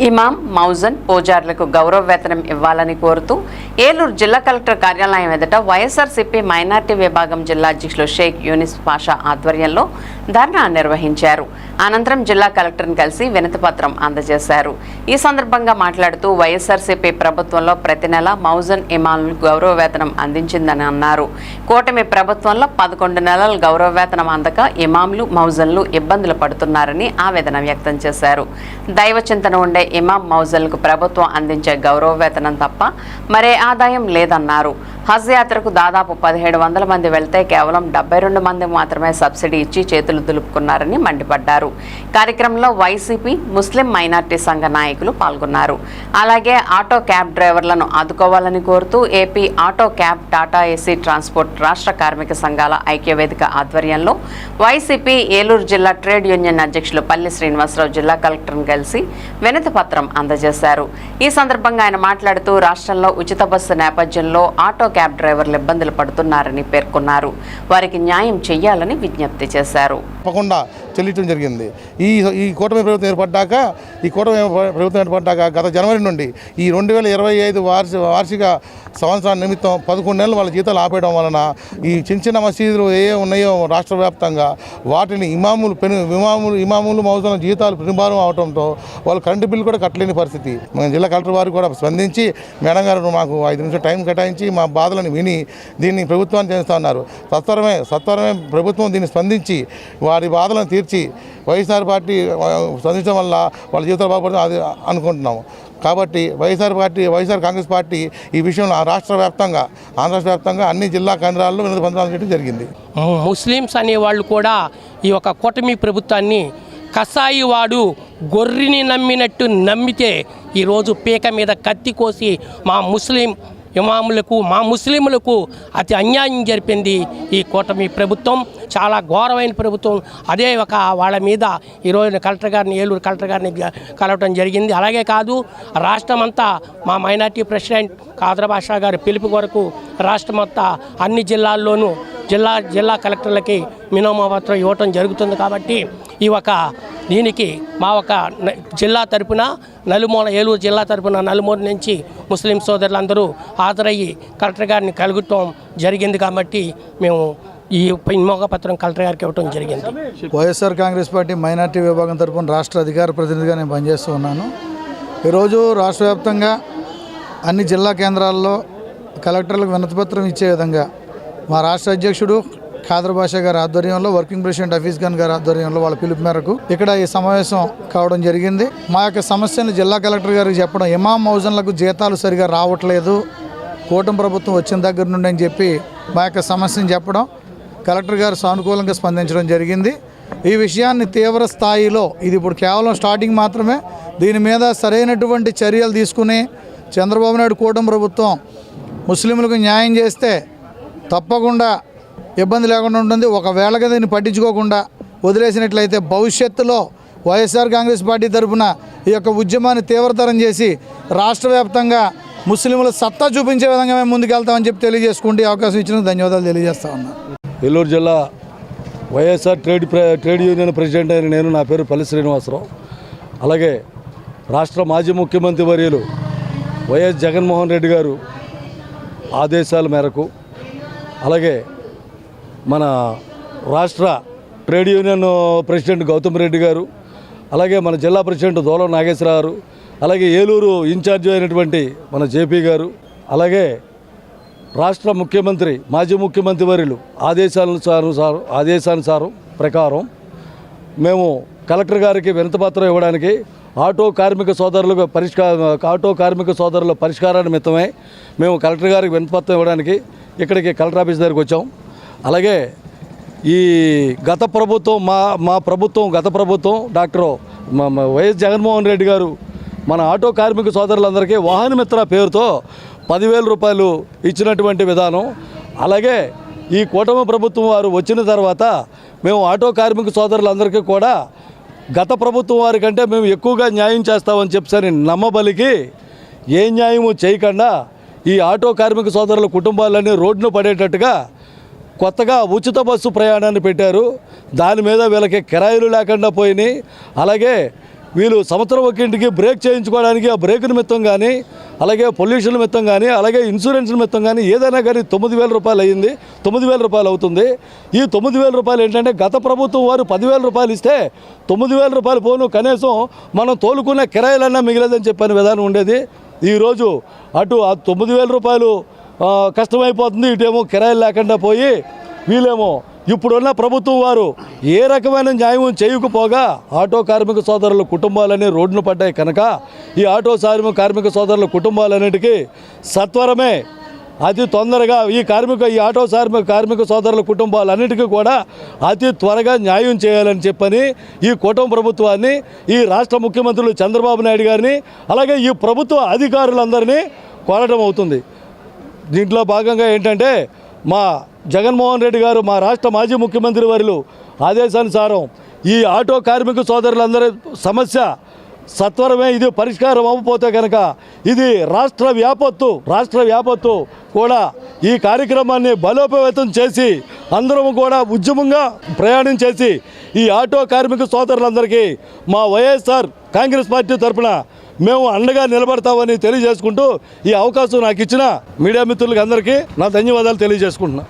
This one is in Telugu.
ఇమాం, మౌజన్, పూజారులకు గౌరవ వేతనం ఇవ్వాలని కోరుతూ ఏలూరు జిల్లా కలెక్టర్ కార్యాలయం ఎదుట వైఎస్ఆర్సీపీ మైనార్టీ విభాగం జిల్లా అధ్యక్షులు షేక్ యూనిస్ పాషా ఆధ్వర్యంలో ధర్నా నిర్వహించారు. అనంతరం జిల్లా కలెక్టర్ని కలిసి వినతిపత్రం అందజేశారు. ఈ సందర్భంగా మాట్లాడుతూ వైఎస్ఆర్సీపీ ప్రభుత్వంలో ప్రతి నెల మౌజన్, ఇమాంలకు గౌరవ వేతనం అందించిందని అన్నారు. కూటమి ప్రభుత్వంలో 11 నెలల గౌరవ వేతనం అందక ఇమాంలు, మౌజన్లు ఇబ్బందులు పడుతున్నారని ఆవేదన వ్యక్తం చేశారు. దైవ చింతన ఉండే ఇమాం, మౌజన్లకు ప్రభుత్వం అందించే గౌరవ వేతనం తప్ప మరే ఆదాయం లేదన్నారు. హజ్ యాత్రకు దాదాపు 1700 మంది వెళ్తే కేవలం 72 మంది మాత్రమే సబ్సిడీ ఇచ్చి చేతులు దులుపుకున్నారని మండిపడ్డారు. కార్యక్రమంలో వైసీపీ, ముస్లిం మైనార్టీ సంఘ నాయకులు పాల్గొన్నారు. అలాగే ఆటో క్యాబ్ డ్రైవర్లను ఆదుకోవాలని కోరుతూ AP auto cab, Tata AC transport రాష్ట్ర కార్మిక సంఘాల ఐక్యవేదిక ఆధ్వర్యంలో వైసీపీ ఏలూరు జిల్లా ట్రేడ్ యూనియన్ అధ్యక్షులు పల్లి శ్రీనివాసరావు జిల్లా కలెక్టర్ను కలిసి వినతి పత్రం అందజేశారు. ఈ సందర్భంగా ఆయన మాట్లాడుతూ రాష్ట్రంలో ఉచిత బస్సు నేపథ్యంలో ఆటో క్యాబ్ డ్రైవర్లు ఇబ్బందులు పడుతున్నారని పేర్కొన్నారు. వారికి న్యాయం చేయాలని విజ్ఞప్తి చేశారు. తప్పకుండా చెల్లించడం జరిగింది. ఈ కూటమి ప్రభుత్వం ఏర్పడ్డాక గత జనవరి నుండి ఈ 2025 వార్షిక సంవత్సరాల నిమిత్తం 11 నెలలు వాళ్ళ జీతాలు ఆపేయడం వలన ఈ చిన్న మసీదులు ఏ ఉన్నాయో రాష్ట్ర వ్యాప్తంగా వాటిని ఇమాములు మౌజుల జీతాలు పెనుభారం అవడంతో వాళ్ళు కరెంటు బిల్లు కూడా కట్టలేని పరిస్థితి. మన జిల్లా కలెక్టర్ వారు కూడా స్పందించి మేడం గారు మాకు 5 నిమిషాలు టైం కేటాయించి మా బాధలను విని దీన్ని ప్రభుత్వాన్ని చేస్తూ ఉన్నారు. సత్వరమే ప్రభుత్వం దీన్ని స్పందించి వారి బాధలను తీర్చి వైఎస్ఆర్ పార్టీ స్పందించడం వల్ల వాళ్ళ జీవితాలు బాగుపడుతుంది అనుకుంటున్నాము. కాబట్టి వైఎస్ఆర్ కాంగ్రెస్ పార్టీ ఈ విషయంలో ఆంధ్ర వ్యాప్తంగా అన్ని జిల్లా కేంద్రాల్లో వినతి పత్రాలు చేయడం జరిగింది. ముస్లిమ్స్ అనేవాళ్ళు కూడా ఈ యొక్క కూటమి ప్రభుత్వాన్ని కసాయి వాడు గొర్రెని నమ్మినట్టు నమ్మితే ఈరోజు పీక మీద కత్తి కోసి మా ముస్లిం ఇమాములకు, మా ముస్లింలకు అతి అన్యాయం జరిపింది ఈ కూటమి ప్రభుత్వం. చాలా ఘోరమైన ప్రభుత్వం. అదే ఒక వాళ్ళ మీద ఈరోజు ఏలూరు కలెక్టర్ గారిని కలవటం జరిగింది. అలాగే కాదు, రాష్ట్రమంతా మా మైనార్టీ ప్రెసిడెంట్ ఖాదర్ బాషా గారి పిలుపు కొరకు రాష్ట్రమంతా అన్ని జిల్లాల్లోనూ జిల్లా కలెక్టర్లకి వినోమపత్రం ఇవ్వటం జరుగుతుంది. కాబట్టి దీనికి మా జిల్లా తరపున ఏలూరు జిల్లా తరపున నలుమూల నుంచి ముస్లిం సోదరులందరూ హాజరయ్యి కలెక్టర్ గారిని కలుగుతాం జరిగింది. కాబట్టి మేము ఈ వినోమపత్రం కలెక్టర్ గారికి ఇవ్వటం జరిగింది. వైఎస్ఆర్ కాంగ్రెస్ పార్టీ మైనార్టీ విభాగం తరపున రాష్ట్ర అధికార ప్రతినిధిగా నేను పనిచేస్తూ ఉన్నాను. ఈరోజు రాష్ట్ర వ్యాప్తంగా అన్ని జిల్లా కేంద్రాల్లో కలెక్టర్లకు వినతిపత్రం ఇచ్చే విధంగా మా రాష్ట్ర అధ్యక్షుడు ఖాదర్ బాషా గారి ఆధ్వర్యంలో, వర్కింగ్ ప్రెసిడెంట్ హఫీజ్ ఖాన్ గారి ఆధ్వర్యంలో వాళ్ళ పిలుపు మేరకు ఇక్కడ ఈ సమావేశం కావడం జరిగింది. మా యొక్క సమస్యను జిల్లా కలెక్టర్ గారికి చెప్పడం, ఇమాం, మౌజన్లకు జీతాలు సరిగా రావట్లేదు కూటమి ప్రభుత్వం వచ్చిన దగ్గర నుండి అని చెప్పి మా యొక్క సమస్యను చెప్పడం, కలెక్టర్ గారు సానుకూలంగా స్పందించడం జరిగింది. ఈ విషయాన్ని తీవ్ర స్థాయిలో, ఇది ఇప్పుడు కేవలం స్టార్టింగ్ మాత్రమే, దీని మీద సరైనటువంటి చర్యలు తీసుకుని చంద్రబాబు నాయుడు కూటమి ప్రభుత్వం ముస్లింలకు న్యాయం చేస్తే తప్పకుండా ఇబ్బంది లేకుండా ఉంటుంది. ఒకవేళ దీన్ని పట్టించుకోకుండా వదిలేసినట్లయితే భవిష్యత్తులో వైఎస్ఆర్ కాంగ్రెస్ పార్టీ తరఫున ఈ యొక్క ఉద్యమాన్ని తీవ్రతరం చేసి రాష్ట్ర వ్యాప్తంగా ముస్లింల సత్తా చూపించే విధంగా మేము ముందుకెళ్తామని చెప్పి తెలియజేసుకుంటే అవకాశం ఇచ్చినందుకు ధన్యవాదాలు తెలియజేస్తా ఉన్నాను. ఏలూరు జిల్లా వైఎస్ఆర్ ట్రేడ్ యూనియన్ ప్రెసిడెంట్ అయిన నేను, నా పేరు పల్లి శ్రీనివాసరావు. అలాగే రాష్ట్ర మాజీ ముఖ్యమంత్రి వర్యులు వైఎస్ జగన్మోహన్ రెడ్డి గారు ఆదేశాల మేరకు, అలాగే మన రాష్ట్ర trade union president Gautam Reddy గారు, అలాగే మన జిల్లా ప్రెసిడెంట్ దోలం నాగేశ్వరరావు గారు, అలాగే ఏలూరు ఇన్ఛార్జి అయినటువంటి మన జేపీ గారు, అలాగే రాష్ట్ర ముఖ్యమంత్రి మాజీ ముఖ్యమంత్రి వర్యులు ఆదేశానుసారం ప్రకారం మేము కలెక్టర్ గారికి వినతిపత్రం ఇవ్వడానికి ఆటో కార్మిక సోదరుల పరిష్కార నిమిత్తమే మేము కలెక్టర్ గారికి వినతిపత్రం ఇవ్వడానికి ఇక్కడికి కలెక్టర్ ఆఫీస్ దగ్గరికి వచ్చాం. అలాగే ఈ గత ప్రభుత్వం డాక్టర్ వైఎస్ జగన్మోహన్ రెడ్డి గారు మన ఆటో కార్మిక సోదరులందరికీ వాహన మిత్ర పేరుతో 10,000 రూపాయలు ఇచ్చినటువంటి విధానం, అలాగే ఈ కూటమి ప్రభుత్వం వారు వచ్చిన తర్వాత మేము ఆటో కార్మిక సోదరులందరికీ కూడా గత ప్రభుత్వం వారి కంటే మేము ఎక్కువగా న్యాయం చేస్తామని చెప్పి నమ్మబలికి ఏ న్యాయము చేయకుండా ఈ ఆటో కార్మిక సోదరుల కుటుంబాలన్నీ రోడ్డును పడేటట్టుగా కొత్తగా ఉచిత బస్సు ప్రయాణాన్ని పెట్టారు. దాని మీద వీళ్ళకి కిరాయిలు లేకుండా పోయినాయి. అలాగే వీళ్ళు సంవత్సరం ఒక ఇంటికి బ్రేక్ చేయించుకోవడానికి ఆ బ్రేక్ నిమిత్తం కానీ, అలాగే పొల్యూషన్ నిమిత్తం కానీ, అలాగే ఇన్సూరెన్స్ నిమిత్తం కానీ ఏదైనా కానీ 9,000 రూపాయలు అయ్యింది. 9,000 రూపాయలు అవుతుంది. ఈ 9,000 రూపాయలు ఏంటంటే గత ప్రభుత్వం వారు 10,000 రూపాయలు ఇస్తే 9,000 రూపాయలు పోను కనీసం మనం తోలుకునే కిరాయిలన్నా మిగిలేదని చెప్పిన విధానం ఉండేది. ఈరోజు అటు ఆ 9,000 రూపాయలు కష్టమైపోతుంది, ఇటేమో కిరాయిలు లేకుండా పోయి వీళ్ళేమో ఇప్పుడున్న ప్రభుత్వం వారు ఏ రకమైన న్యాయం చేయకపోగా ఆటో కార్మిక సోదరుల కుటుంబాలన్నీ రోడ్డును పడ్డాయి కనుక ఈ ఆటో కార్మిక సోదరుల కుటుంబాలన్నిటికీ సత్వరమే అతి తొందరగా ఈ ఆటో కార్మిక సోదరుల కుటుంబాలన్నిటికీ కూడా అతి త్వరగా న్యాయం చేయాలని చెప్పని ఈ కూటమి ప్రభుత్వాన్ని, ఈ రాష్ట్ర ముఖ్యమంత్రులు చంద్రబాబు నాయుడు గారిని, అలాగే ఈ ప్రభుత్వ అధికారులందరినీ కోరడం అవుతుంది. దీంట్లో భాగంగా ఏంటంటే మా జగన్మోహన్ రెడ్డి గారు, మా రాష్ట్ర మాజీ ముఖ్యమంత్రి వర్యులు ఆదేశానుసారం ఈ ఆటో కార్మిక సోదరులందరి సమస్య సత్వరమే ఇది పరిష్కారం అవ్వకపోతే కనుక ఇది రాష్ట్ర వ్యాపత్తు కూడా ఈ కార్యక్రమాన్ని బలోపేతం చేసి అందరం కూడా ఉద్యమంగా ప్రయాణం చేసి ఈ ఆటో కార్మిక సోదరులందరికీ మా వైఎస్ఆర్ కాంగ్రెస్ పార్టీ తరఫున మేము అండగా నిలబడతామని తెలియజేసుకుంటూ ఈ అవకాశం నాకు ఇచ్చిన మీడియా మిత్రులకి అందరికీ నా ధన్యవాదాలు తెలియజేసుకుంటున్నా.